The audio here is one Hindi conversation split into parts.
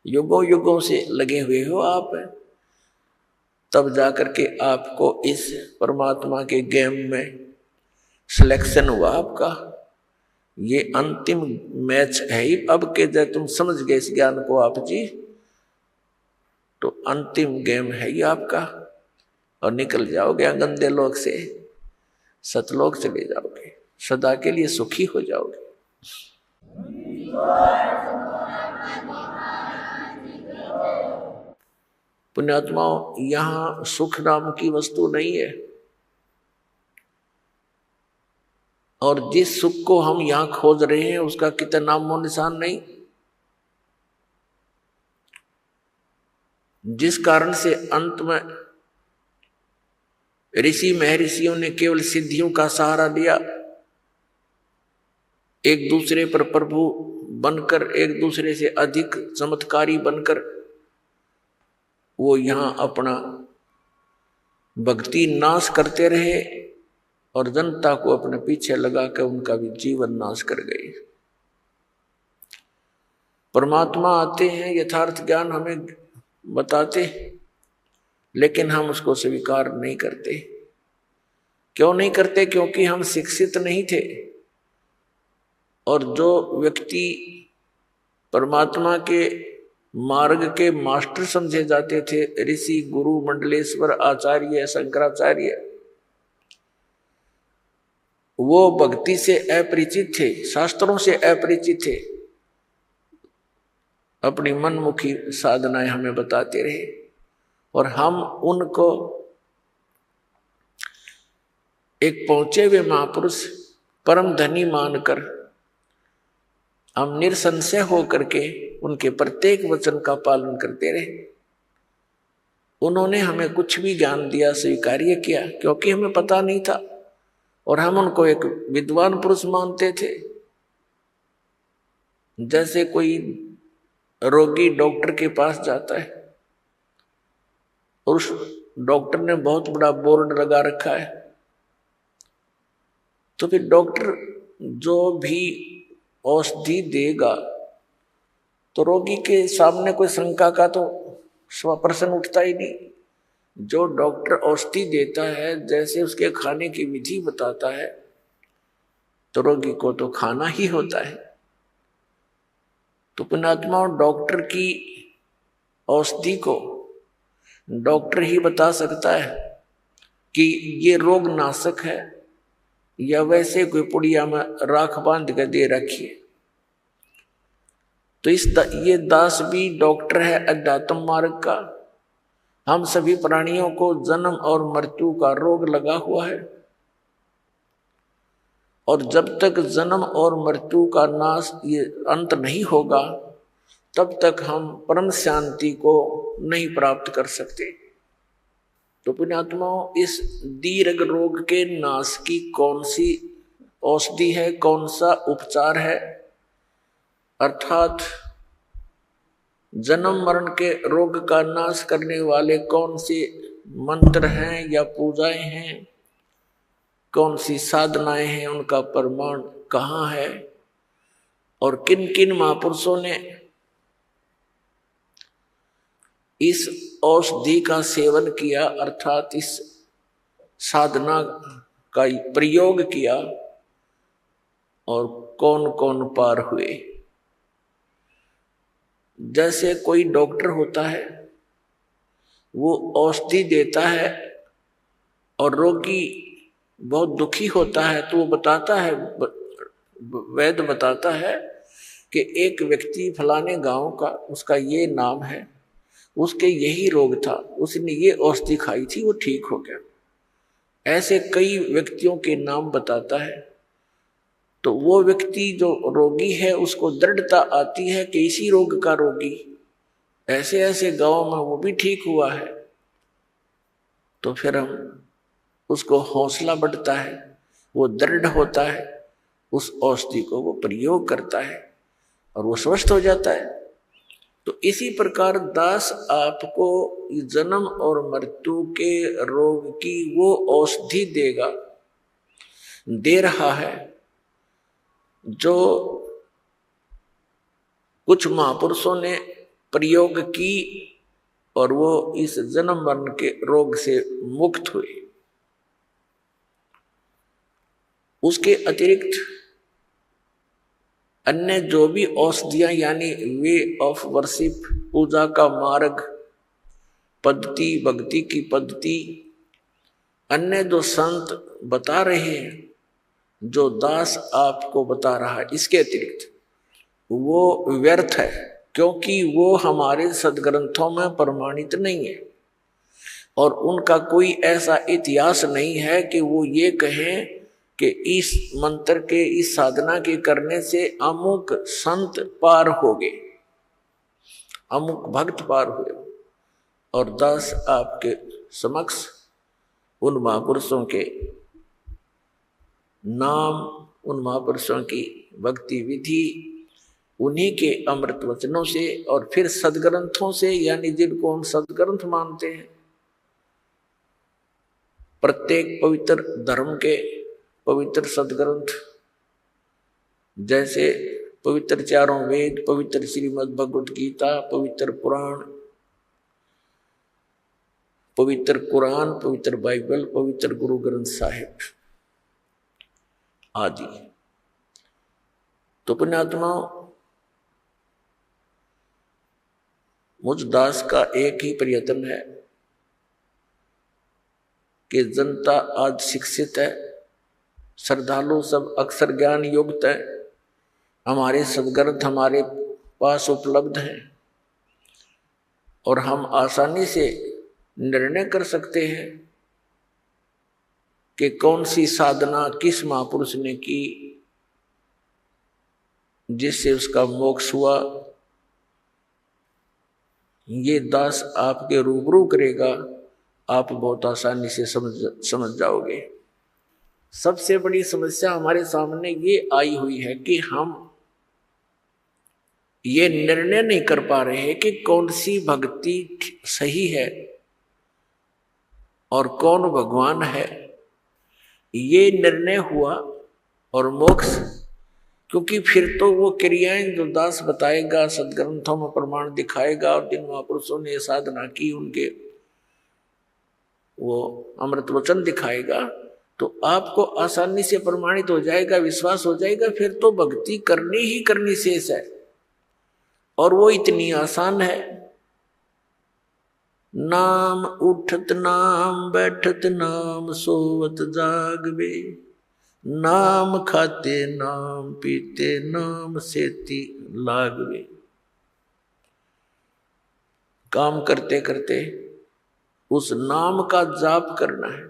युगों युगों से लगे हुए हो आप, तब जाकर के आपको इस परमात्मा के गेम में सिलेक्शन हुआ आपका। ये अंतिम मैच है ही अब के, जब तुम समझ गए इस ज्ञान को आप जी, तो अंतिम गेम है ही आपका, और निकल जाओगे गंदे लोक से, सतलोक चले जाओगे, सदा के लिए सुखी हो जाओगे। पुण्यात्माओं, यहां सुख नाम की वस्तु नहीं है, और जिस सुख को हम यहां खोज रहे हैं उसका कितना नामो निशान नहीं। जिस कारण से अंत में ऋषि महर्षियों ने केवल सिद्धियों का सहारा लिया, एक दूसरे पर प्रभु बनकर, एक दूसरे से अधिक चमत्कारी बनकर वो यहां अपना भक्ति नाश करते रहे, और जनता को अपने पीछे लगाकर उनका भी जीवन नाश कर गए। परमात्मा आते हैं, यथार्थ ज्ञान हमें बताते, लेकिन हम उसको स्वीकार नहीं करते। क्यों नहीं करते? क्योंकि हम शिक्षित नहीं थे। और जो व्यक्ति परमात्मा के मार्ग के मास्टर समझे जाते थे, ऋषि, गुरु, मंडलेश्वर, आचार्य, शंकराचार्य, वो भक्ति से अपरिचित थे, शास्त्रों से अपरिचित थे, अपनी मनमुखी साधनाएं हमें बताते रहे, और हम उनको एक पहुंचे हुए महापुरुष, परम धनी मानकर हम निरसंशय होकर के उनके प्रत्येक वचन का पालन करते रहे। उन्होंने हमें कुछ भी ज्ञान दिया स्वीकार्य किया, क्योंकि हमें पता नहीं था, और हम उनको एक विद्वान पुरुष मानते थे। जैसे कोई रोगी डॉक्टर के पास जाता है और उस डॉक्टर ने बहुत बड़ा बोर्ड लगा रखा है, तो फिर डॉक्टर जो भी औषधि देगा तो रोगी के सामने कोई शंका का तो प्रश्न उठता ही नहीं। जो डॉक्टर औषधि देता है, जैसे उसके खाने की विधि बताता है, तो रोगी को तो खाना ही होता है। तो पुण्यात्मा, डॉक्टर की औषधि को डॉक्टर ही बता सकता है कि ये रोग नाशक है, या वैसे कोई पुड़िया में राख बांध कर दे रखी है। तो ये दास भी डॉक्टर है अध्यात्म मार्ग का। हम सभी प्राणियों को जन्म और मृत्यु का रोग लगा हुआ है, और जब तक जन्म और मृत्यु का नाश, ये अंत नहीं होगा, तब तक हम परम शांति को नहीं प्राप्त कर सकते। तो पुण्यात्माओं, इस दीर्घ रोग के नाश की कौन सी औषधि है, कौन सा उपचार है, अर्थात जन्म मरण के रोग का नाश करने वाले कौन से मंत्र हैं या पूजाएं हैं, कौन सी साधनाएं हैं, उनका प्रमाण कहाँ है, और किन किन महापुरुषों ने इस औषधि का सेवन किया, अर्थात इस साधना का प्रयोग किया, और कौन कौन पार हुए। जैसे कोई डॉक्टर होता है, वो औषधि देता है और रोगी बहुत दुखी होता है, तो वो बताता है, वैद्य बताता है कि एक व्यक्ति फलाने गांव का, उसका ये नाम है, उसके यही रोग था, उसने ये औषधि खाई थी, वो ठीक हो गया। ऐसे कई व्यक्तियों के नाम बताता है। तो वो व्यक्ति जो रोगी है, उसको दृढ़ता आती है कि इसी रोग का रोगी ऐसे ऐसे गांव में वो भी ठीक हुआ है। तो फिर हम उसको हौसला बढ़ता है, वो दृढ़ होता है, उस औषधि को वो प्रयोग करता है और वो स्वस्थ हो जाता है। तो इसी प्रकार दास आपको जन्म और मृत्यु के रोग की वो औषधि देगा, दे रहा है, जो कुछ महापुरुषों ने प्रयोग की और वो इस जन्म मरण के रोग से मुक्त हुए। उसके अतिरिक्त अन्य जो भी औषधियां यानी वे ऑफ वर्शिप, पूजा का मार्ग, पद्धति, भक्ति की पद्धति, अन्य जो संत बता रहे हैं, जो दास आपको बता रहा है, इसके अतिरिक्त वो व्यर्थ है, क्योंकि वो हमारे सदग्रंथों में प्रमाणित नहीं है और उनका कोई ऐसा इतिहास नहीं है कि वो ये कहें कि इस मंत्र के, इस साधना के करने से अमुक संत पार हो गए, अमुक भक्त पार हुए। और दास आपके समक्ष उन महापुरुषों के नाम, उन महापुरुषों की भक्ति विधि, उन्हीं के अमृत वचनों से और फिर सदग्रंथों से, यानी जिनको हम सदग्रंथ मानते हैं, प्रत्येक पवित्र धर्म के पवित्र सदग्रंथ, जैसे पवित्र चारों वेद, पवित्र श्रीमद् भगवत गीता, पवित्र पुराण, पवित्र कुरान, पवित्र बाइबल, पवित्र गुरु ग्रंथ साहिब आदि। तो पुण्यात्माओं, मुझ दास का एक ही प्रयत्न है कि जनता आज शिक्षित है, श्रद्धालु सब अक्षर ज्ञान युक्त है, हमारे सदग्रंथ हमारे पास उपलब्ध हैं और हम आसानी से निर्णय कर सकते हैं कि कौन सी साधना किस महापुरुष ने की जिससे उसका मोक्ष हुआ। ये दास आपके रूबरू करेगा, आप बहुत आसानी से समझ जाओगे। सबसे बड़ी समस्या हमारे सामने ये आई हुई है कि हम ये निर्णय नहीं कर पा रहे हैं कि कौन सी भक्ति सही है और कौन भगवान है। ये निर्णय हुआ और मोक्ष, क्योंकि फिर तो वो क्रियाएं जो दास बताएगा, सदग्रंथों में प्रमाण दिखाएगा और जिन महापुरुषों ने साधना की उनके वो अमृत वचन दिखाएगा, तो आपको आसानी से प्रमाणित हो जाएगा, विश्वास हो जाएगा, फिर तो भक्ति करनी ही करनी शेष है। और वो इतनी आसान है, नाम उठत नाम बैठत नाम सोवत जागवे, नाम खाते नाम पीते नाम सेती लागवे। काम करते करते उस नाम का जाप करना है।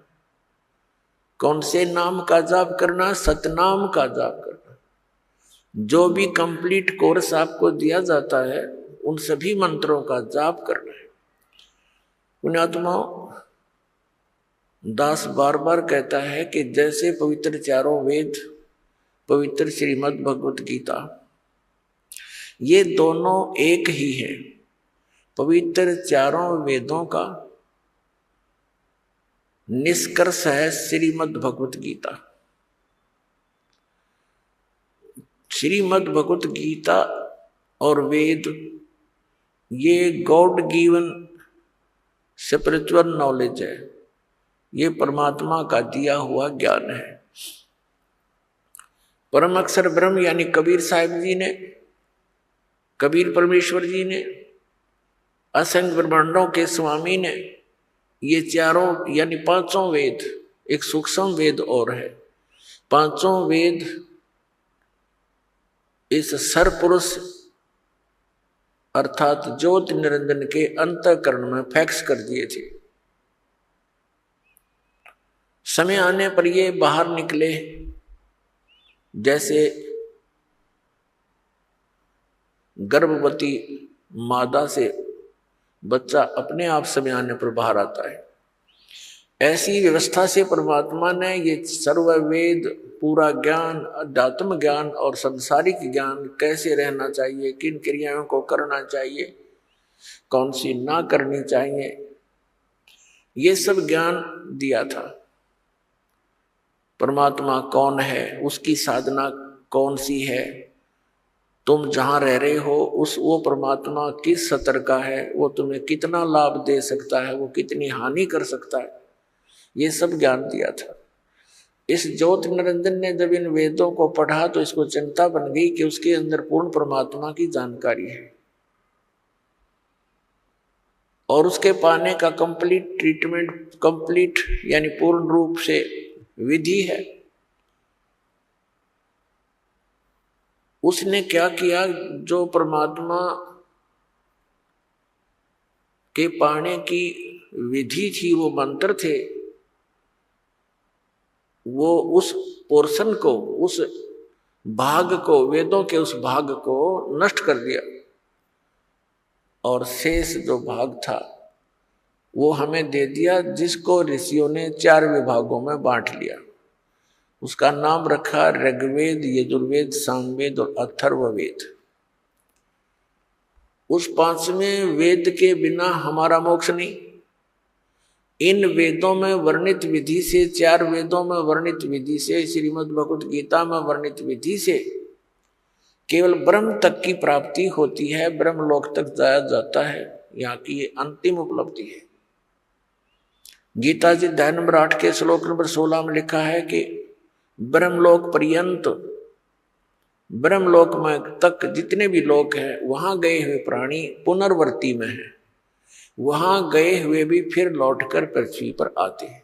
कौन से नाम का जाप करना? सतनाम का जाप करना। जो भी कंप्लीट कोर्स आपको दिया जाता है उन सभी मंत्रों का जाप करना है। पुण्यात्माओं, दास बार बार कहता है कि जैसे पवित्र चारों वेद, पवित्र श्रीमद् भगवत गीता, ये दोनों एक ही है। पवित्र चारों वेदों का निष्कर्ष है श्रीमद् भगवत गीता। श्रीमद् भगवत गीता और वेद ये गॉड गिवन स्पिरिचुअल नॉलेज है, ये परमात्मा का दिया हुआ ज्ञान है। परम अक्षर ब्रह्म यानी कबीर साहिब जी ने, कबीर परमेश्वर जी ने, असंख्य ब्रह्मांडों के स्वामी ने, ये चारों यानी पांचों वेद, एक सूक्ष्म वेद और है, पांचों वेद इस सरपुरुष अर्थात ज्योति निरंजन के अंतःकरण में फैक्स कर दिए थे। समय आने पर ये बाहर निकले, जैसे गर्भवती मादा से बच्चा अपने आप समय आने पर बाहर आता है, ऐसी व्यवस्था से परमात्मा ने ये सर्व वेद, पूरा ज्ञान, अध्यात्म ज्ञान और सांसारिक ज्ञान, कैसे रहना चाहिए, किन क्रियाओं को करना चाहिए, कौन सी ना करनी चाहिए, ये सब ज्ञान दिया था। परमात्मा कौन है, उसकी साधना कौन सी है, तुम जहां रह रहे हो उस वो परमात्मा किस स्तर का है, वो तुम्हें कितना लाभ दे सकता है, वो कितनी हानि कर सकता है, ये सब ज्ञान दिया था। इस ज्योति निरंजन ने जब इन वेदों को पढ़ा तो इसको चिंता बन गई कि उसके अंदर पूर्ण परमात्मा की जानकारी है और उसके पाने का कंप्लीट ट्रीटमेंट, कंप्लीट यानी पूर्ण रूप से विधि है। उसने क्या किया, जो परमात्मा के पाने की विधि थी, वो मंत्र थे, वो उस पोर्शन को, उस भाग को, वेदों के उस भाग को नष्ट कर दिया और शेष जो भाग था वो हमें दे दिया, जिसको ऋषियों ने 4 विभागों में बांट लिया। उसका नाम रखा ऋग्वेद, यजुर्वेद, सामवेद और अथर्ववेद। उस 5वें वेद के बिना हमारा मोक्ष नहीं। इन वेदों में वर्णित विधि से, 4 वेदों में वर्णित विधि से, श्रीमद् भगवत गीता में वर्णित विधि से केवल ब्रह्म तक की प्राप्ति होती है, ब्रह्म लोक तक जाया जाता है। यहाँ की ये अंतिम उपलब्धि है। गीता जी अध्याय नंबर 8 के श्लोक नंबर 16 में लिखा है कि ब्रह्मलोक पर्यंत, ब्रह्मलोक में तक जितने भी लोक हैं वहां गए हुए प्राणी पुनर्वर्ती में हैं, वहां गए हुए भी फिर लौटकर पृथ्वी पर आते हैं।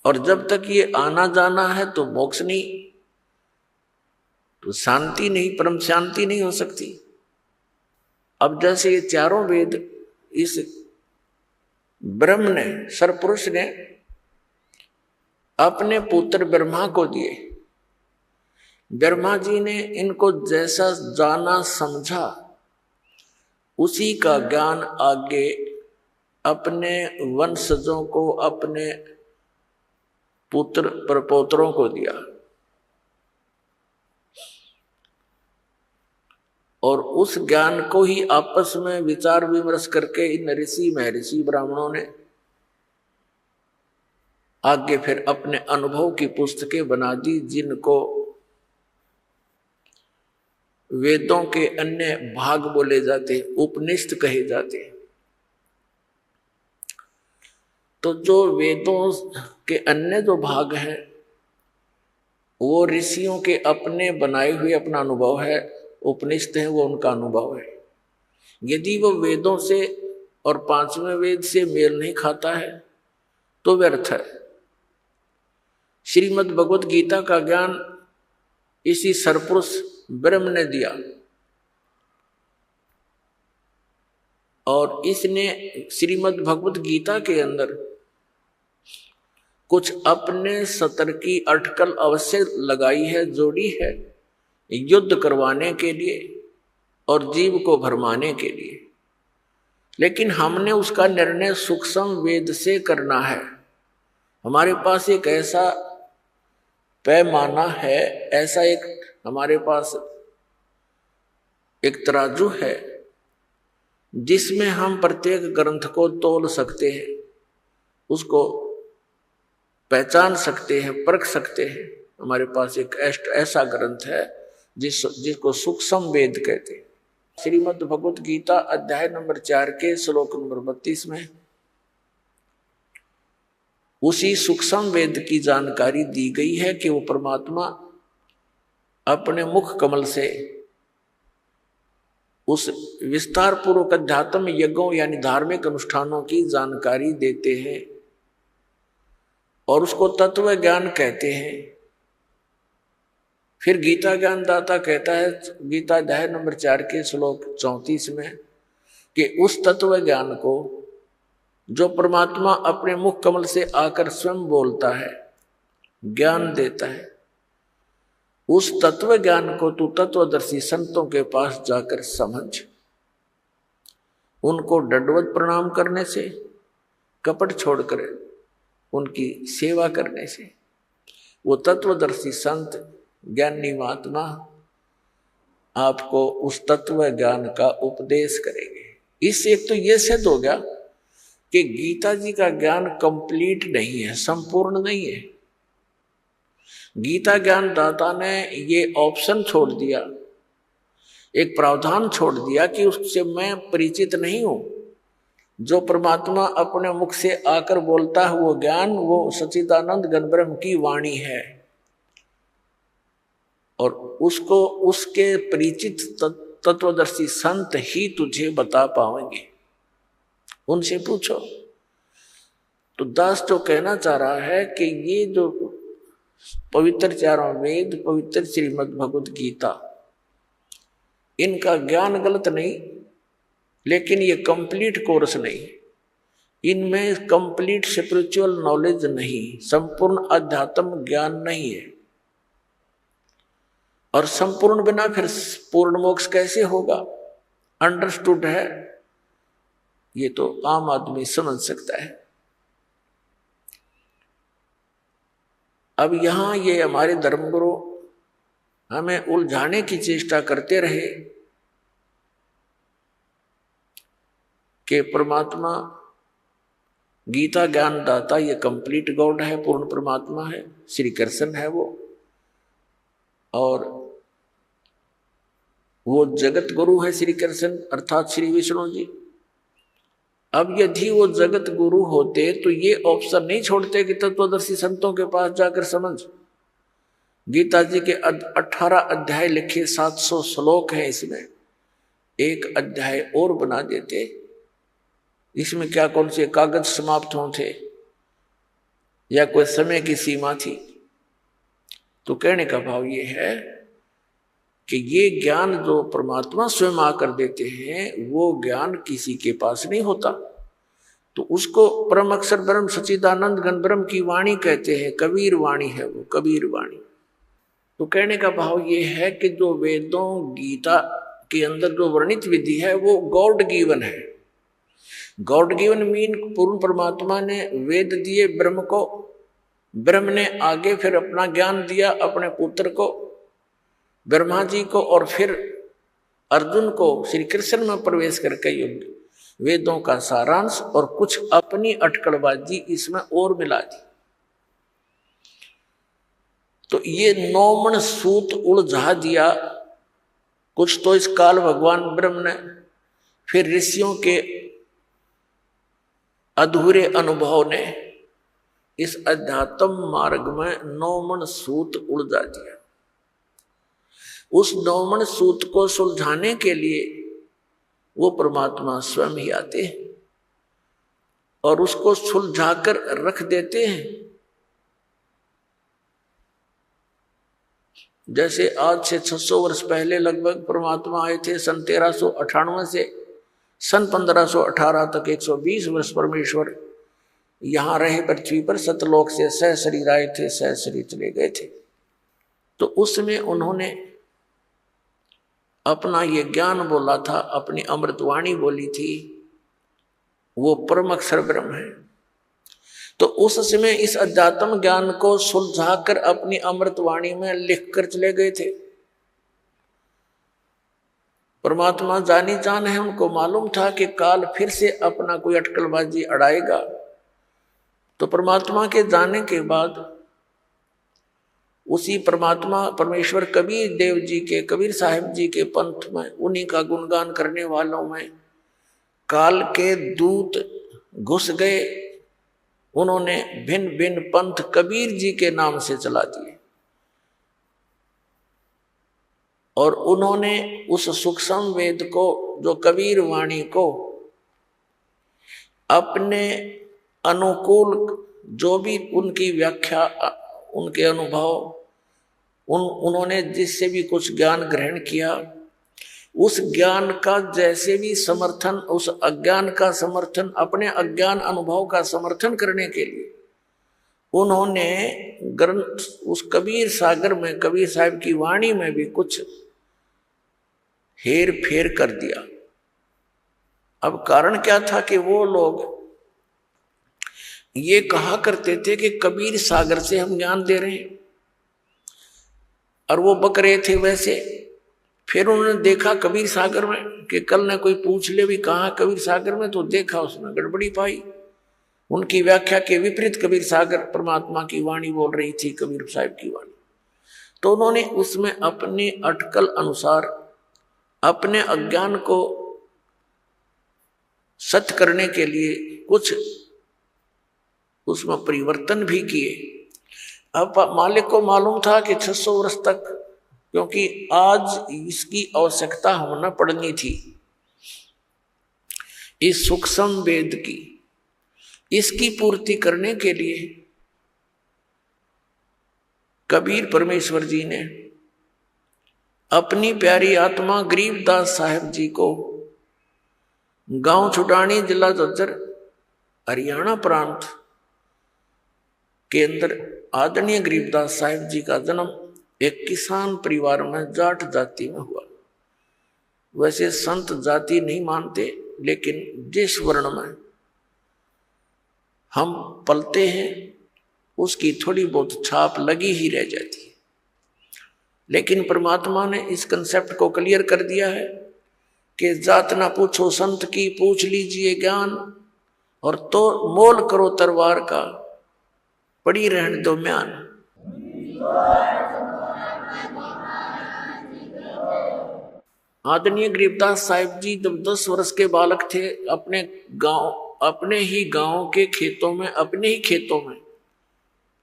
और जब तक ये आना जाना है तो मोक्ष नहीं, तो शांति नहीं, परम शांति नहीं हो सकती। अब जैसे ये 4 वेद इस ब्रह्म ने, सरपुरुष ने अपने पुत्र ब्रह्मा को दिए। ब्रह्मा जी ने इनको जैसा जाना समझा उसी का ज्ञान आगे अपने वंशजों को, अपने पुत्र प्रपौत्रों को दिया और उस ज्ञान को ही आपस में विचार विमर्श करके इन ऋषि महर्षि ब्राह्मणों ने आगे फिर अपने अनुभव की पुस्तकें बना दी, जिनको वेदों के अन्य भाग बोले जाते, उपनिषद कहे जाते। तो जो वेदों के अन्य जो भाग हैं वो ऋषियों के अपने बनाए हुए अपना अनुभव है, उपनिषद है वो उनका अनुभव है। यदि वो वेदों से और 5वें वेद से मेल नहीं खाता है तो व्यर्थ है। श्रीमद् भगवत गीता का ज्ञान इसी सरपुरुष ब्रह्म ने दिया और इसने श्रीमद् भगवत गीता के अंदर कुछ अपने स्तर की अटकल अवश्य लगाई है, जोड़ी है, युद्ध करवाने के लिए और जीव को भरमाने के लिए। लेकिन हमने उसका निर्णय सूक्ष्म वेद से करना है। हमारे पास एक ऐसा पैमाना है, ऐसा एक हमारे पास एक तराजू है जिसमें हम प्रत्येक ग्रंथ को तोल सकते हैं, उसको पहचान सकते हैं, परख सकते हैं। हमारे पास एक ऐसा ग्रंथ है जिसको सूक्ष्म वेद कहते हैं। श्रीमद् भगवत गीता अध्याय नंबर 4 के श्लोक नंबर 32 में उसी सूक्ष्म वेद की जानकारी दी गई है कि वो परमात्मा अपने मुख कमल से उस विस्तार पूर्वक अध्यात्म यज्ञों यानी धार्मिक अनुष्ठानों की जानकारी देते हैं और उसको तत्व ज्ञान कहते हैं। फिर गीता ज्ञान दाता कहता है गीता अध्याय नंबर 4 के श्लोक 34 में कि उस तत्व ज्ञान को जो परमात्मा अपने मुख कमल से आकर स्वयं बोलता है, ज्ञान देता है, उस तत्व ज्ञान को तू तत्वदर्शी संतों के पास जाकर समझ। उनको दंडवत प्रणाम करने से, कपट छोड़कर उनकी सेवा करने से वो तत्वदर्शी संत ज्ञानी महात्मा आपको उस तत्व ज्ञान का उपदेश करेंगे। इससे एक तो ये सिद्ध हो गया कि गीता जी का ज्ञान कंप्लीट नहीं है, संपूर्ण नहीं है। गीता ज्ञानदाता ने ये ऑप्शन छोड़ दिया, एक प्रावधान छोड़ दिया कि उससे मैं परिचित नहीं हूं। जो परमात्मा अपने मुख से आकर बोलता है वो ज्ञान, वो सच्चिदानंद घन ब्रह्म की वाणी है, और उसको उसके परिचित तत्वदर्शी संत ही तुझे बता पाएंगे, उनसे पूछो। तो दास जो कहना चाह रहा है कि ये जो पवित्र चारों वेद, पवित्र श्रीमद् भगवत गीता, इनका ज्ञान गलत नहीं, लेकिन ये कंप्लीट कोर्स नहीं, इनमें कंप्लीट स्पिरिचुअल नॉलेज नहीं, संपूर्ण अध्यात्म ज्ञान नहीं है। और संपूर्ण बिना फिर पूर्ण मोक्ष कैसे होगा? अंडरस्टूड है, ये तो आम आदमी समझ सकता है। अब यहां ये हमारे धर्मगुरु हमें उलझाने की चेष्टा करते रहे कि परमात्मा गीता ज्ञानदाता ये कंप्लीट गॉड है, पूर्ण परमात्मा है, श्री कृष्ण है वो, और वो जगत गुरु है श्री कृष्ण अर्थात श्री विष्णु जी। अब यदि वो जगत गुरु होते तो ये ऑप्शन नहीं छोड़ते कि तत्वदर्शी संतों के पास जाकर समझ। गीता जी के 18 अध्याय लिखे, 700 श्लोक हैं, इसमें एक अध्याय और बना देते। इसमें क्या कौन से कागज समाप्त होते या कोई समय की सीमा थी? तो कहने का भाव ये है कि ये ज्ञान जो परमात्मा स्वयं आकर देते हैं वो ज्ञान किसी के पास नहीं होता। तो उसको परम अक्षर ब्रह्म सच्चिदानंद घन ब्रह्म की वाणी कहते हैं, कबीर वाणी है वो, कबीर वाणी। तो कहने का भाव ये है कि जो वेदों गीता के अंदर जो वर्णित विधि है वो गॉड गिवन है। गॉड गिवन मीन पूर्ण परमात्मा ने वेद दिए ब्रह्म को, ब्रह्म ने आगे फिर अपना ज्ञान दिया अपने पुत्र को, ब्रह्मा जी को, और फिर अर्जुन को श्री कृष्ण में प्रवेश करके युद्ध वेदों का सारांश और कुछ अपनी अटकलबाजी इसमें और मिला दी। तो ये 9 मन सूत उलझा दिया कुछ तो इस काल भगवान ब्रह्म ने, फिर ऋषियों के अधूरे अनुभव ने इस अध्यात्म मार्ग में 9 मन सूत उलझा दिया। उस 9 मन सूत को सुलझाने के लिए वो परमात्मा स्वयं ही आते हैं और उसको सुलझाकर रख देते हैं। जैसे आज से 600 वर्ष पहले लगभग परमात्मा आए थे, सन 1398 से सन 1518 तक 120 वर्ष परमेश्वर यहां रहे पृथ्वी पर, सतलोक से सहशरीर आए थे, सहशरीर चले गए थे। तो उसमें उन्होंने अपना ये ज्ञान बोला था, अपनी अमृतवाणी बोली थी, वो परम अक्षर ब्रह्म है। तो उस समय इस अध्यात्म ज्ञान को सुलझाकर अपनी अमृतवाणी में लिख कर चले गए थे। परमात्मा जानी जान है, उनको मालूम था कि काल फिर से अपना कोई अटकलबाजी अड़ाएगा। तो परमात्मा के जाने के बाद उसी परमात्मा परमेश्वर कबीर देव जी के, कबीर साहिब जी के पंथ में, उन्हीं का गुणगान करने वालों में काल के दूत घुस गए। उन्होंने भिन्न भिन्न पंथ कबीर जी के नाम से चला दिए और उन्होंने उस सूक्ष्म वेद को, जो कबीर वाणी को, अपने अनुकूल जो भी उनकी व्याख्या, उनके अनुभव, उन्होंने जिससे भी कुछ ज्ञान ग्रहण किया, उस ज्ञान का जैसे भी समर्थन, उस अज्ञान का समर्थन, अपने अज्ञान अनुभव का समर्थन करने के लिए उन्होंने ग्रंथ, उस कबीर सागर में, कबीर साहब की वाणी में भी कुछ हेर फेर कर दिया। अब कारण क्या था कि वो लोग ये कहा करते थे कि कबीर सागर से हम ज्ञान दे रहे हैं, और वो बक रहे थे वैसे। फिर उन्होंने देखा कबीर सागर में कि कल ने कोई पूछ ले भी कहाँ कबीर सागर में, तो देखा उसमें गड़बड़ी पाई। उनकी व्याख्या के विपरीत कबीर सागर परमात्मा की वाणी बोल रही थी, कबीर साहब की वाणी। तो उन्होंने उसमें अपनी अटकल अनुसार अपने अज्ञान को सत्य करने के लिए कुछ उसमें परिवर्तन भी किए। अब मालिक को मालूम था कि 600 वर्ष तक, क्योंकि आज इसकी आवश्यकता होना पड़नी थी, इस सूक्ष्म वेद की, इसकी पूर्ति करने के लिए कबीर परमेश्वर जी ने अपनी प्यारी आत्मा गरीबदास साहब जी को गांव छुटानी, जिला झज्जर, हरियाणा प्रांत के अंदर आदरणीय गरीबदास साहब जी का जन्म एक किसान परिवार में जाट जाति में हुआ। वैसे संत जाति नहीं मानते, लेकिन जिस वर्ण में हम पलते हैं उसकी थोड़ी बहुत छाप लगी ही रह जाती है। लेकिन परमात्मा ने इस कंसेप्ट को क्लियर कर दिया है कि जात ना पूछो संत की, पूछ लीजिए ज्ञान, और तो मोल करो तरवार का, पड़ी रहने दो म्यान। आदरणीय गरीबदास साहिब जी जब 10 वर्ष के बालक थे, अपने ही गांव के खेतों में, अपने ही खेतों में,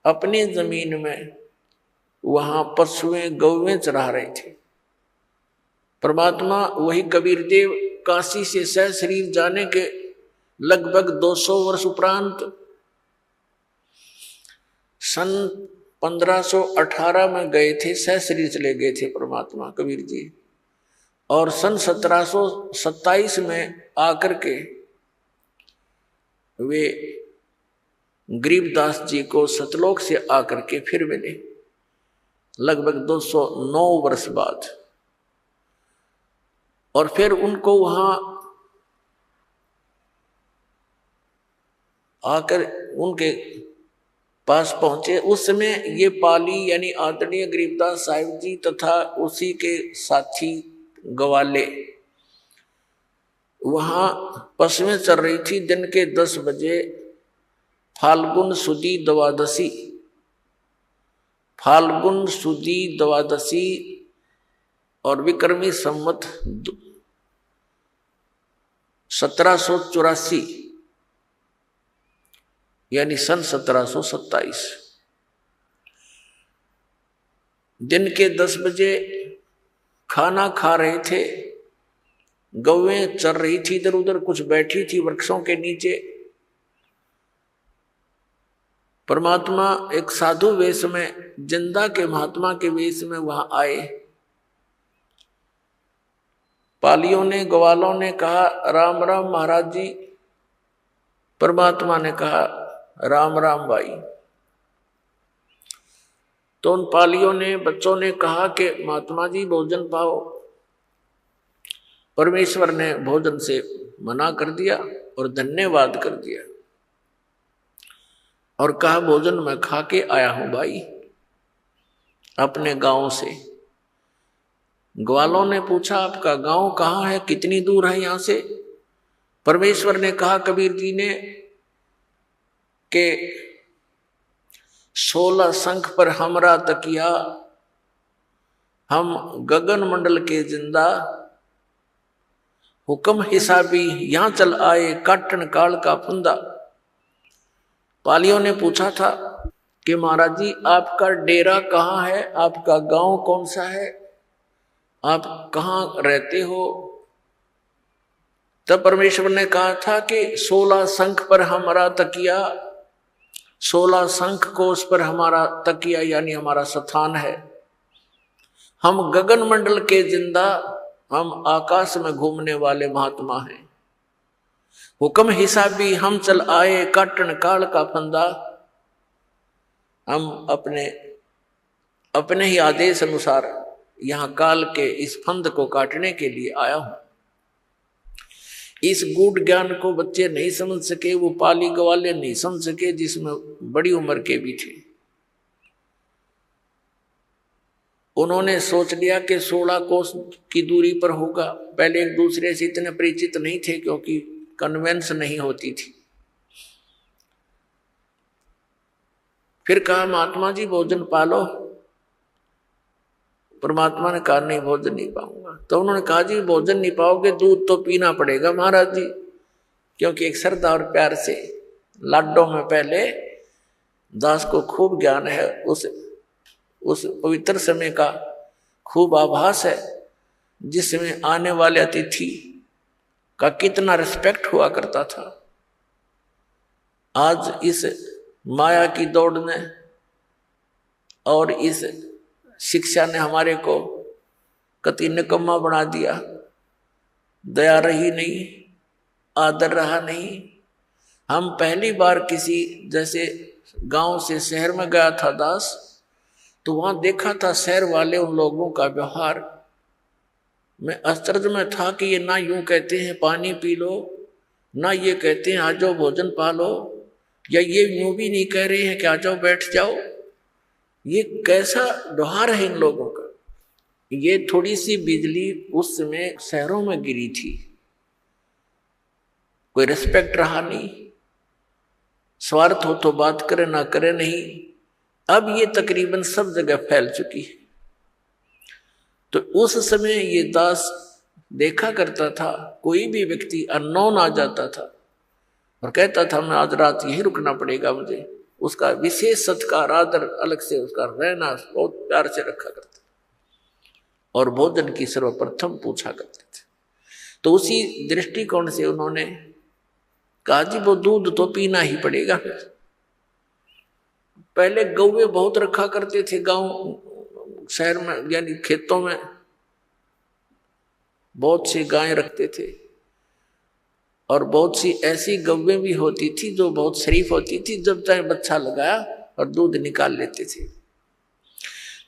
अपनी जमीन में वहां पशुएं गौवें चरा रहे थे। परमात्मा वही कबीर देव काशी से सह शरीर जाने के लगभग 200 वर्ष उपरांत सन 1518 में गए थे, सह शरीर चले गए थे परमात्मा कबीर जी, और सन 1727 में आकर के वे गरीबदास जी को सतलोक से आकर के फिर मिले, लगभग 209 वर्ष बाद। और फिर उनको वहां आकर उनके पास पहुंचे। उस समय ये पाली यानी आदरणीय गरीबदास साहिब जी तथा उसी के साथी गवाले वहां पशुएं चल रही थी। दिन के 10 बजे फाल्गुन सुदी द्वादशी, फाल्गुन सुदी द्वादशी और विक्रमी संवत 1784 यानी सन 1727 दिन के 10 बजे खाना खा रहे थे। गौवें चर रही थी इधर उधर, कुछ बैठी थी वृक्षों के नीचे। परमात्मा एक साधु वेश में, जिंदा के महात्मा के वेश में वहां आए। पालियों ने, ग्वालों ने कहा राम राम महाराज जी। परमात्मा ने कहा राम राम भाई। तो उन पालियों ने, बच्चों ने कहा कि महात्मा जी भोजन पाओ। परमेश्वर ने भोजन से मना कर दिया और धन्यवाद कर दिया और कहा भोजन मैं खा के आया हूं भाई अपने गांव से। ग्वालों ने पूछा आपका गांव कहाँ है, कितनी दूर है यहां से? परमेश्वर ने कहा कबीर जी ने कि 16 शंख पर हमरा तकिया, हम गगन मंडल के जिंदा, हुक्म हिसाबी यहां चल आए, काटन काल का फंदा। पालियों ने पूछा था कि महाराज जी आपका डेरा कहाँ है, आपका गांव कौन सा है, आप कहाँ रहते हो? तब परमेश्वर ने कहा था कि 16 शंख पर हमारा तकिया, 16 शंख कोश पर हमारा तकिया यानी हमारा स्थान है। हम गगन मंडल के जिंदा, हम आकाश में घूमने वाले महात्मा हैं। हुक्म हिसाबी हम चल आए, काटन काल का फंदा। हम अपने ही आदेश अनुसार यहां काल के इस फंद को काटने के लिए आया हूं। इस गूढ़ ज्ञान को बच्चे नहीं समझ सके, वो पाली ग्वाले नहीं समझ सके, जिसमें बड़ी उम्र के भी थे। उन्होंने सोच लिया कि 16 कोस की दूरी पर होगा। पहले एक दूसरे से इतने परिचित नहीं थे क्योंकि कन्वेंस नहीं होती थी। फिर कहा महात्मा जी भोजन पालो। परमात्मा ने कहा नहीं, भोजन नहीं पाऊंगा। तो उन्होंने कहा जी भोजन नहीं पाओगे, दूध तो पीना पड़ेगा महाराज जी, क्योंकि एक श्रद्धा और प्यार से लाडों में पहले दास को खूब ज्ञान है, उस पवित्र समय का खूब आभास है, जिसमें आने वाले अतिथि का कितना रिस्पेक्ट हुआ करता था। आज इस माया की दौड़ ने और इस शिक्षा ने हमारे को कति निकम्मा बना दिया। दया रही नहीं, आदर रहा नहीं। हम पहली बार किसी जैसे गांव से शहर में गया था दास, तो वहां देखा था शहर वाले उन लोगों का व्यवहार। मैं आश्चर्य में था कि ये ना यूं कहते हैं पानी पी लो, ना ये कहते हैं आ जाओ भोजन पा लो, या ये यूं भी नहीं कह रहे हैं कि आ जाओ बैठ जाओ। ये कैसा व्यवहार है इन लोगों का। ये थोड़ी सी बिजली उस समय शहरों में गिरी थी, कोई रिस्पेक्ट रहा नहीं, स्वार्थ हो तो बात करे ना करे नहीं। अब ये तकरीबन सब जगह फैल चुकी है। तो उस समय ये दास देखा करता था, कोई भी व्यक्ति अननोन आ जाता था और कहता था मैं आज रात यहीं रुकना पड़ेगा मुझे, उसका विशेष सत्कार आदर अलग से उसका रहना बहुत प्यार से रखा करते थे और भोजन की सर्वप्रथम पूछा करते थे। तो उसी दृष्टिकोण से उन्होंने कहा जी वो दूध तो पीना ही पड़ेगा। पहले गौवे बहुत रखा करते थे गांव शहर में, यानी खेतों में बहुत सी गायें रखते थे और बहुत सी ऐसी गौवें भी होती थी जो बहुत शरीफ होती थी, जब चाहे बच्चा लगाया और दूध निकाल लेते थे।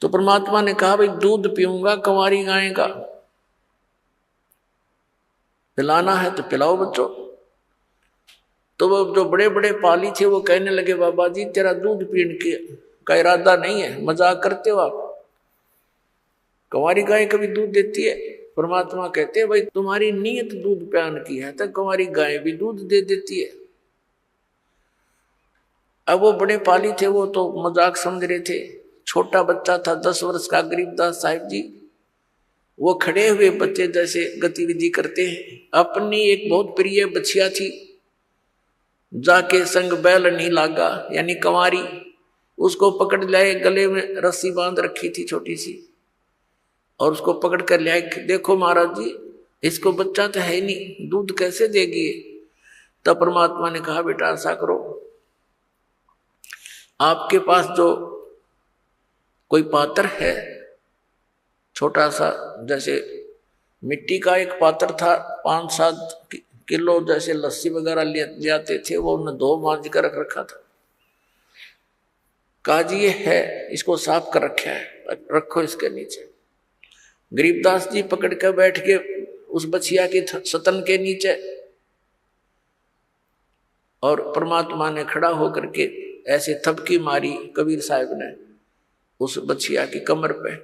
तो परमात्मा ने कहा भाई दूध पीऊंगा कंवारी गाय का, पिलाना है तो पिलाओ बच्चों। तो वो जो बड़े बड़े पाली थे वो कहने लगे बाबा जी तेरा दूध पीने का इरादा नहीं है, मजाक करते हो आप, कंवारी गाय कभी दूध देती है? परमात्मा कहते हैं भाई तुम्हारी नीयत दूध प्यान की है तो कंवारी गाय भी दूध दे देती है। अब वो बड़े पाली थे, वो तो मजाक समझ रहे थे। छोटा बच्चा था 10 वर्ष का गरीबदास साहिब जी, वो खड़े हुए बच्चे जैसे गतिविधि करते हैं। अपनी एक बहुत प्रिय बछिया थी, जाके संग बैल नहीं लागा, यानी कंवारी, उसको पकड़ लाए, गले में रस्सी बांध रखी थी छोटी सी, और उसको पकड़ कर ले आए। देखो महाराज जी इसको बच्चा तो है नहीं, दूध कैसे देगी? तब परमात्मा ने कहा बेटा ऐसा करो, आपके पास जो कोई पात्र है छोटा सा, जैसे मिट्टी का एक पात्र था, 5-7 किलो जैसे लस्सी वगैरह ले आते थे, वो उन्होंने धो मांझ कर रख रखा था। कहा जी ये है, इसको साफ कर रखा है, रखो इसके नीचे। गरीबदास जी पकड़ कर बैठ के उस बछिया के सतन के नीचे, और परमात्मा ने खड़ा होकर के ऐसे थपकी मारी कबीर साहब ने उस बछिया की कमर पे,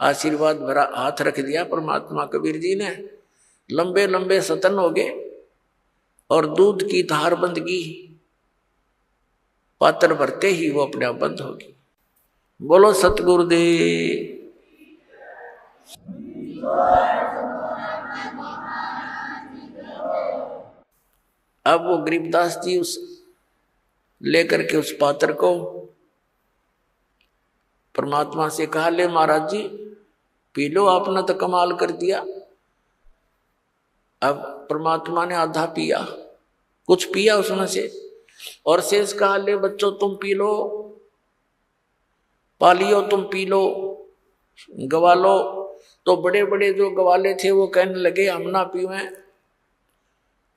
आशीर्वाद भरा हाथ रख दिया परमात्मा कबीर जी ने। लंबे लंबे सतन हो गए और दूध की धार बंद की, पात्र भरते ही वो अपने आप बंद होगी। बोलो सतगुरुदेव। अब वो गरीबदास जी उस लेकर के उस पात्र को परमात्मा से कहा ले महाराज जी पी लो, आपने तो कमाल कर दिया। अब परमात्मा ने आधा पिया, कुछ पिया उसमें से, और शेष कहा ले बच्चों तुम पी लो, पालियो तुम पी लो, गवालो। तो बड़े बड़े जो गवाले थे वो कहने लगे हम ना पीवें,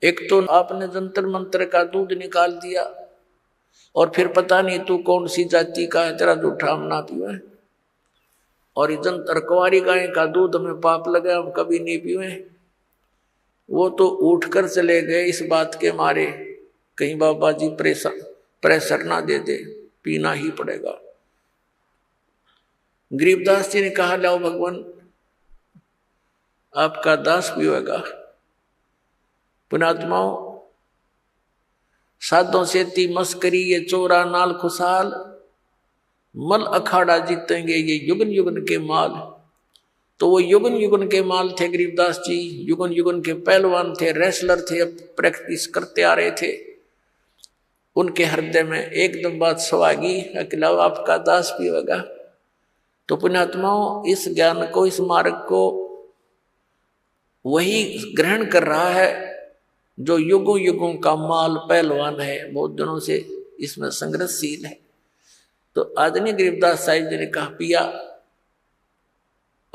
एक तो आपने जंतर मंत्र का दूध निकाल दिया और फिर पता नहीं तू कौन सी जाति का है, तेरा जूठा हम ना पीवें, और ये जंतर कुंवारी गाय का दूध हमें पाप लगा, हम कभी नहीं पीवें। वो तो उठ कर चले गए इस बात के मारे कहीं बाबा जी प्रेशर ना दे दे, पीना ही पड़ेगा। गरीबदास जी ने कहा लाओ भगवान आपका दास पीवेगा। पुणात्माओं साधों से ती मस्करी ये चोरा नाल खुशाल, मल अखाड़ा जीतेंगे ये युगन युगन के माल। तो वो युगन युगन के माल थे गरीबदास जी, युगन युगन के पहलवान थे, रेसलर थे, अब प्रैक्टिस करते आ रहे थे। उनके हृदय में एकदम बात सवागी, अकेला आपका दास भी होगा। तो पुण्यात्माओं, इस ज्ञान को, इस मार्ग को वही ग्रहण कर रहा है जो युगों युगों का माल पहलवान है, बहुत दिनों से इसमें संघर्षशील है। तो आदरणीय गरीबदास साहिब जी ने कहा पिया,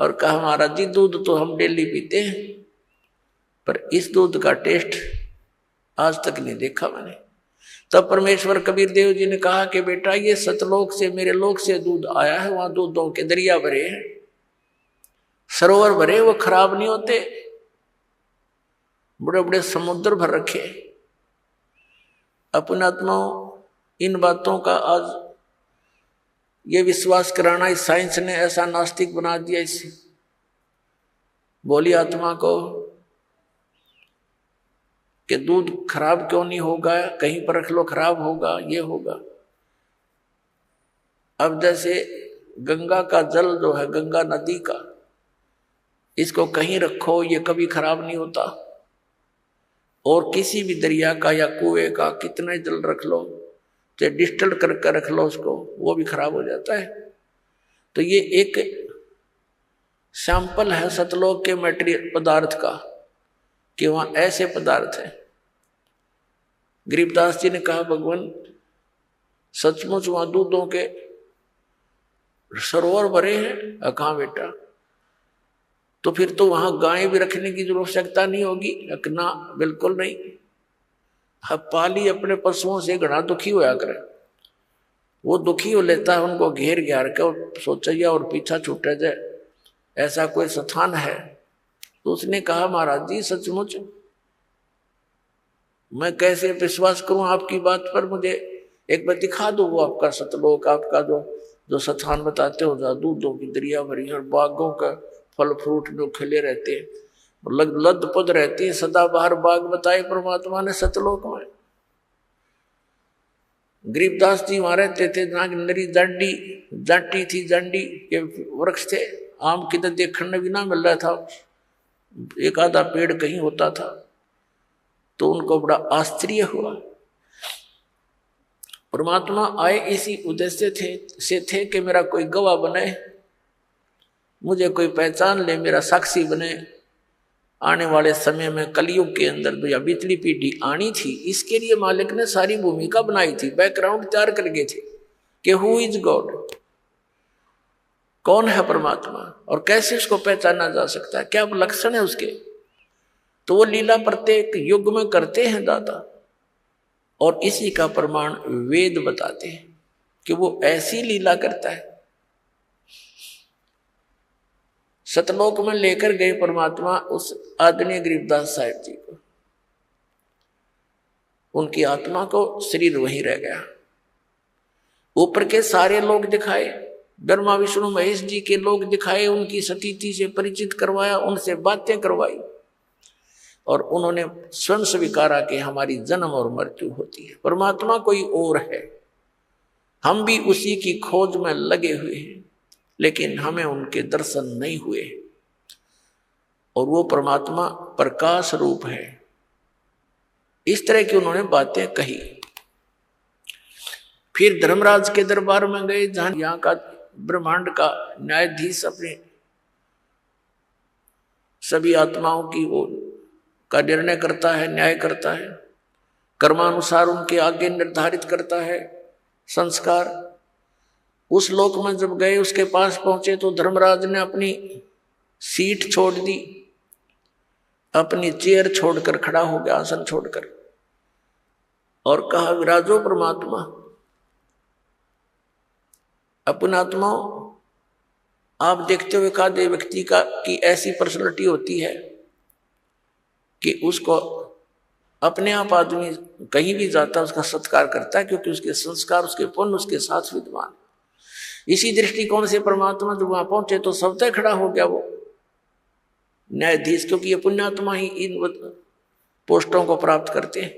और कहा महाराज जी दूध तो हम डेली पीते हैं, पर इस दूध का टेस्ट आज तक नहीं देखा मैंने। तब परमेश्वर कबीर देव जी ने कहा कि बेटा ये सतलोक से, मेरे लोक से दूध आया है, वहां दूधों के दरिया भरे हैं, सरोवर भरे, वो खराब नहीं होते, बड़े बड़े समुद्र भर रखे। अपने आत्माओं, इन बातों का आज ये विश्वास कराना इस साइंस ने ऐसा नास्तिक बना दिया इस बोली आत्मा को कि दूध खराब क्यों नहीं होगा, कहीं पर रख लो खराब होगा, ये होगा। अब जैसे गंगा का जल जो है, गंगा नदी का, इसको कहीं रखो ये कभी खराब नहीं होता, और किसी भी दरिया का या कुएं का कितना जल रख लो, चाहे डिस्टिल करके रख लो उसको, वो भी खराब हो जाता है। तो ये एक सैंपल है सतलोक के मटेरियल पदार्थ का कि वहां ऐसे पदार्थ है। गरीबदास जी ने कहा भगवान सचमुच वहां दूधों के सरोवर भरे हैं। कहाँ बेटा, तो फिर तो वहां गाय भी रखने की जरूरत आवश्यकता नहीं होगी। ना, बिल्कुल नहीं। पाली अपने पशुओं से घना दुखी होया करे, वो दुखी हो लेता है, उनको घेर घार के और सोचा और पीछा छूटा जाए, ऐसा कोई स्थान है। तो उसने कहा महाराज जी सचमुच मैं कैसे विश्वास करूं आपकी बात पर, मुझे एक बार दिखा दो वो आपका सतलोक, आपका जो स्थान बताते हो जहाँ दूधों की दरिया भरी और बागों का फल फ्रूट जो खिले रहते हैं, लद पद रहती है, सदाबहार बाग बताए परमात्मा ने सतलोक में। गरीबदास जी वहां रहते थे, नरी जाटी थी, जांडी के वृक्ष थे, आम किधर देखने भी ना मिल रहा था, एक आधा पेड़ कहीं होता था। तो उनको बड़ा आश्चर्य हुआ। परमात्मा आए इसी उद्देश्य से थे कि मेरा कोई गवाह बने, मुझे कोई पहचान ले, मेरा साक्षी बने। आने वाले समय में कलयुग के अंदर जो या बीतली पीढ़ी आनी थी, इसके लिए मालिक ने सारी भूमिका बनाई थी, बैकग्राउंड तैयार कर गए थे कि हु इज गॉड, कौन है परमात्मा और कैसे उसको पहचाना जा सकता है, क्या लक्षण है उसके। तो वो लीला प्रत्येक युग में करते हैं दादा, और इसी का प्रमाण वेद बताते हैं कि वो ऐसी लीला करता है। सतलोक में लेकर गए परमात्मा उस आदरणीय गरीबदास साहिब जी को, उनकी आत्मा को, शरीर वहीं रह गया। ऊपर के सारे लोग दिखाए, ब्रह्मा विष्णु महेश जी के लोग दिखाए, उनकी सतीति से परिचित करवाया, उनसे बातें करवाई, और उन्होंने स्वयं स्वीकारा कि हमारी जन्म और मृत्यु होती है, परमात्मा कोई और है, हम भी उसी की खोज में लगे हुए हैं, लेकिन हमें उनके दर्शन नहीं हुए। और वो परमात्मा प्रकाश रूप है। इस तरह की उन्होंने बातें कही। फिर धर्मराज के दरबार में गए, जहां यहाँ का ब्रह्मांड का न्यायाधीश अपने सभी आत्माओं की वो का निर्णय करता है, न्याय करता है, कर्मानुसार उनके आगे निर्धारित करता है संस्कार। उस लोक में जब गए, उसके पास पहुंचे तो धर्मराज ने अपनी सीट छोड़ दी, अपनी चेयर छोड़कर खड़ा हो गया, आसन छोड़कर, और कहा विराजो परमात्मा। अपने आत्माओं, आप देखते हुए एकाधे व्यक्ति की ऐसी पर्सनैलिटी होती है कि उसको अपने आप आदमी कहीं भी जाता है उसका सत्कार करता है, क्योंकि उसके संस्कार, उसके पुण्य उसके साथ विद्यमान। इसी दृष्टिकोण से परमात्मा जब वहां पहुंचे तो स्वतः खड़ा हो गया वो न्यायाधीश, क्योंकि ये पुण्यात्मा ही इन पोस्टों को प्राप्त करते हैं।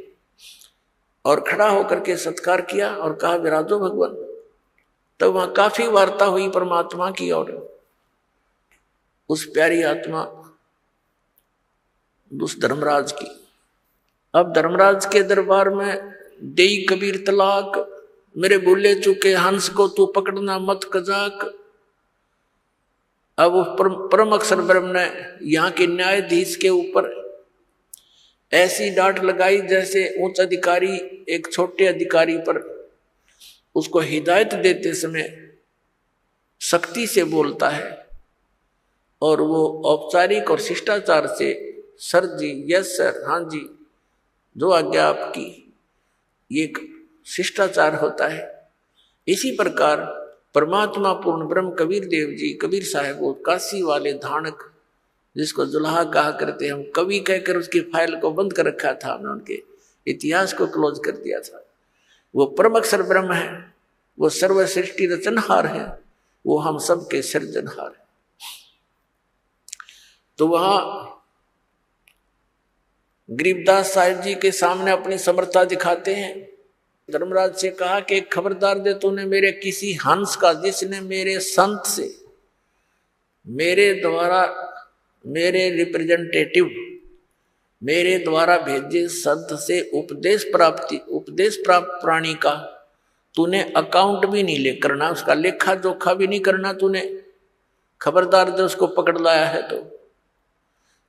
और खड़ा होकर के सत्कार किया और कहा विराजो भगवान। तब वहां काफी वार्ता हुई परमात्मा की, और उस प्यारी आत्मा उस धर्मराज की। अब धर्मराज के दरबार में देई कबीर तलाक, मेरे भूले चुके हंस को तू पकड़ना मत कजाक। अब परम अक्षर ब्रह्म ने यहाँ के न्यायाधीश के ऊपर ऐसी डांट लगाई जैसे उच्च अधिकारी एक छोटे अधिकारी पर उसको हिदायत देते समय सख्ती से बोलता है, और वो औपचारिक और शिष्टाचार से सर जी, यस सर, हाँ जी, जो आज्ञा आपकी, ये शिष्टाचार होता है। इसी प्रकार परमात्मा पूर्ण ब्रह्म कबीर देव जी, कबीर साहब, वो काशी वाले धानक जिसको जुल्हा कहा करते हम, कवि कहकर उसकी फाइल को बंद कर रखा था हमने, उनके इतिहास को क्लोज कर दिया था। वो परम अक्षर ब्रह्म है, वो सर्व सृष्टि रचनहार है, वो हम सब के सृजनहार है। तो वहां गरीबदास साहिब जी के सामने अपनी समर्था दिखाते हैं। धर्मराज से कहा कि खबरदार दे, तूने मेरे किसी हंस का, जिसने मेरे संत से, मेरे द्वारा, मेरे रिप्रेजेंटेटिव, मेरे द्वारा भेजे संत से उपदेश प्राप्त प्राणी का तूने अकाउंट भी नहीं ले करना, उसका लेखा जोखा भी नहीं करना तूने। खबरदार दे, उसको पकड़ लाया है तो।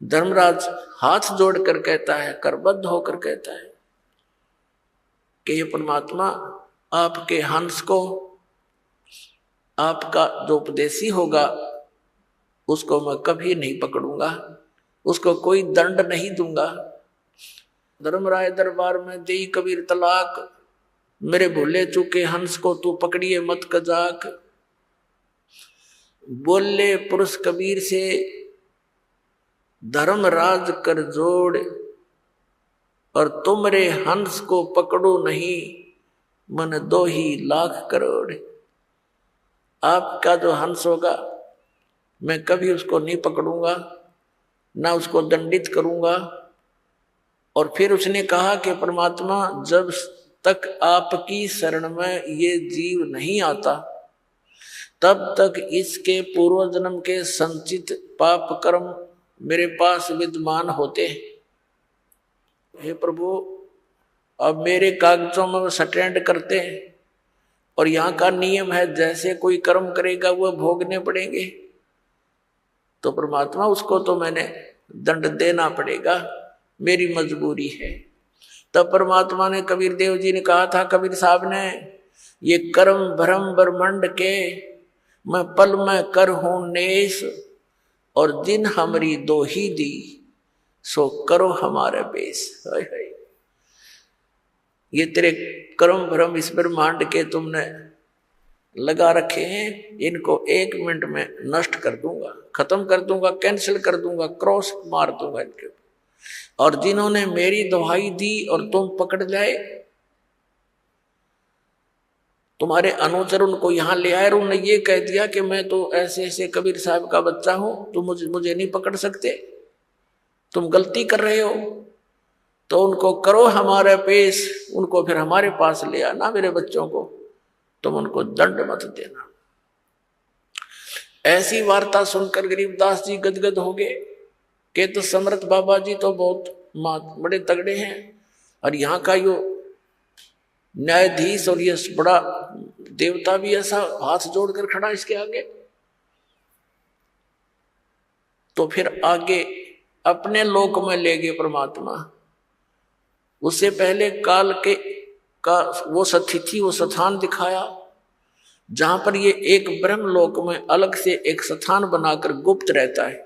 धर्मराज हाथ जोड़कर कहता है, करबद्ध होकर कहता है कि ये परमात्मा, आपके हंस को, आपका जो उपदेशी होगा उसको मैं कभी नहीं पकड़ूंगा, उसको कोई दंड नहीं दूंगा। धर्मराय दरबार में देई कबीर तलाक, मेरे भूले चुके हंस को तू पकड़िए मत कजाक। बोले पुरुष कबीर से धर्मराज कर जोड़, और तुमरे हंस को पकड़ो नहीं मन 2 लाख करोड़। आपका जो हंस होगा मैं कभी उसको नहीं पकड़ूंगा, ना उसको दंडित करूंगा। और फिर उसने कहा कि परमात्मा, जब तक आपकी शरण में ये जीव नहीं आता तब तक इसके पूर्व जन्म के संचित पाप कर्म मेरे पास विद्यमान होते हैं। हे प्रभु, अब मेरे कागजों में स्टैंड करते हैं, और यहाँ का नियम है जैसे कोई कर्म करेगा वह भोगने पड़ेंगे। तो परमात्मा, उसको तो मैंने दंड देना पड़ेगा, मेरी मजबूरी है। तब परमात्मा ने, कबीर देव जी ने कहा था, कबीर साहब ने, ये कर्म भ्रम ब्रह्मंड के मैं पल में कर हूं नेस, और जिन हमारी 2 दी सो करो हमारे बेस। ये तेरे कर्म भ्रम इस ब्रह्मांड के तुमने लगा रखे हैं, इनको 1 मिनट में नष्ट कर दूंगा, खत्म कर दूंगा, कैंसिल कर दूंगा, क्रॉस मार दूंगा इनके। और जिन्होंने मेरी दुहाई दी और तुम पकड़ जाए, तुम्हारे अनुचर उनको यहां ले आए और उन्होंने ये कह दिया कि मैं तो ऐसे ऐसे कबीर साहब का बच्चा हूं, तुम मुझे नहीं पकड़ सकते, तुम गलती कर रहे हो, तो उनको करो हमारे पेश, उनको फिर हमारे पास ले आना, मेरे बच्चों को, तुम उनको दंड मत देना। ऐसी वार्ता सुनकर गरीबदास जी गदगद हो गए कि तो समर्थ बाबा जी तो बहुत बड़े तगड़े हैं, और यहाँ का यो न्यायाधीश और ये बड़ा देवता भी ऐसा हाथ जोड़कर खड़ा इसके आगे। तो फिर आगे अपने लोक में ले गए परमात्मा। उससे पहले काल के का वो सतिथि, वो स्थान दिखाया जहां पर ये एक ब्रह्म लोक में अलग से एक स्थान बनाकर गुप्त रहता है।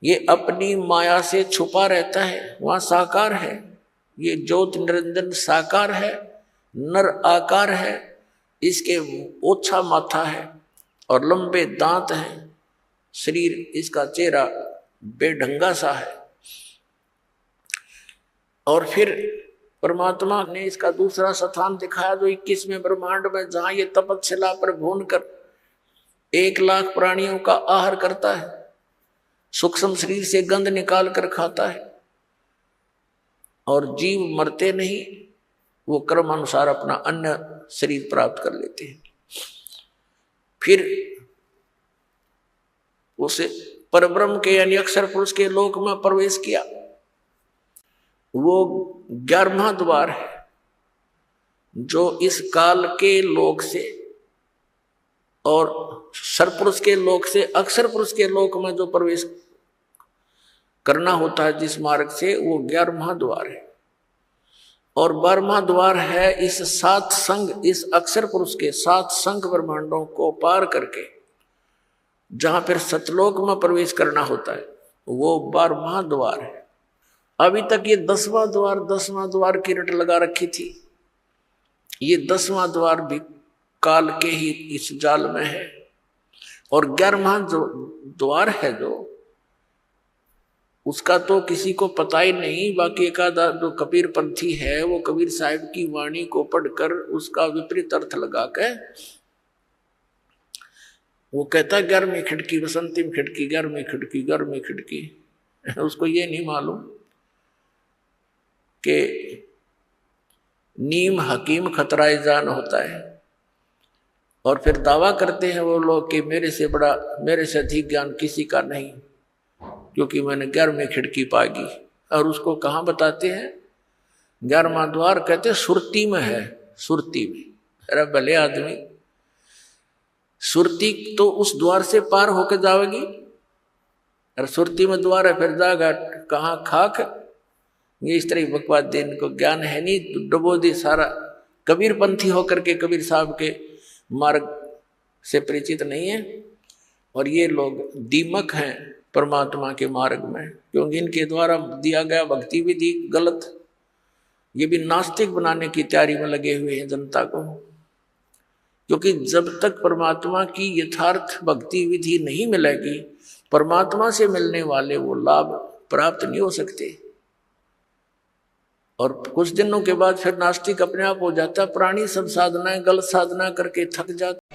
ये अपनी माया से छुपा रहता है, वहां साकार है, ये ज्योत निरंजन साकार है, नर आकार है, इसके ओछा माथा है और लंबे दांत हैं, शरीर इसका चेहरा बेढंगा सा है। और फिर परमात्मा ने इसका दूसरा स्थान दिखाया जो 21वें ब्रह्मांड में, जहां ये तपस्या पर भून कर 1 लाख प्राणियों का आहार करता है, सूक्ष्म शरीर से गंध निकाल कर खाता है, और जीव मरते नहीं, वो कर्म अनुसार अपना अन्य शरीर प्राप्त कर लेते हैं। फिर उसे परब्रह्म के यानी अक्षर पुरुष के लोक में प्रवेश किया। वो 11वां द्वार है जो इस काल के लोक से और सरपुरुष के लोक से अक्षर पुरुष के लोक में जो प्रवेश करना होता है जिस मार्ग से, वो 11वां द्वार है। और 12वां द्वार है इस 7 संघ, इस अक्षर पुरुष के 7 संघ ब्रह्मांडों को पार करके जहां फिर सतलोक में प्रवेश करना होता है, वो 12वां द्वार है। अभी तक ये 10वां द्वार की रट लगा रखी थी। ये 10वां द्वार भी काल के ही इस जाल में है। और 11वां द्वार है जो, उसका तो किसी को पता ही नहीं। बाकी एक आधा जो कबीर पंथी है वो कबीर साहिब की वाणी को पढ़कर उसका विपरीत अर्थ लगा के वो कहता 11वीं खिड़की, बसंतीम खिड़की, 11वीं खिड़की, 11वीं खिड़की। उसको ये नहीं मालूम कि नीम हकीम खतराए जान होता है। और फिर दावा करते हैं वो लोग कि मेरे से बड़ा, मेरे से अधिक ज्ञान किसी का नहीं, क्योंकि मैंने 11वीं खिड़की पागी। और उसको कहाँ बताते हैं? 11वां द्वार कहते सुरती में है, सुरती में। अरे भले आदमी, सुरती तो उस द्वार से पार होकर जाएगी, और सुरती में द्वार है, फिर जाएगा कहाँ? खाक। ये इस तरह बकवास दिन को ज्ञान है नहीं, डुबो दी सारा। कबीर पंथी होकर के कबीर साहब के मार्ग से परिचित नहीं है। और ये लोग दीमक हैं परमात्मा के मार्ग में, क्योंकि इनके द्वारा दिया गया भक्ति विधि गलत। ये भी नास्तिक बनाने की तैयारी में लगे हुए हैं जनता को, क्योंकि जब तक परमात्मा की यथार्थ भक्ति विधि नहीं मिलेगी, परमात्मा से मिलने वाले वो लाभ प्राप्त नहीं हो सकते। और कुछ दिनों के बाद फिर नास्तिक अपने आप हो जाता। प्राणी सब साधनाएं गलत साधना करके थक जाता।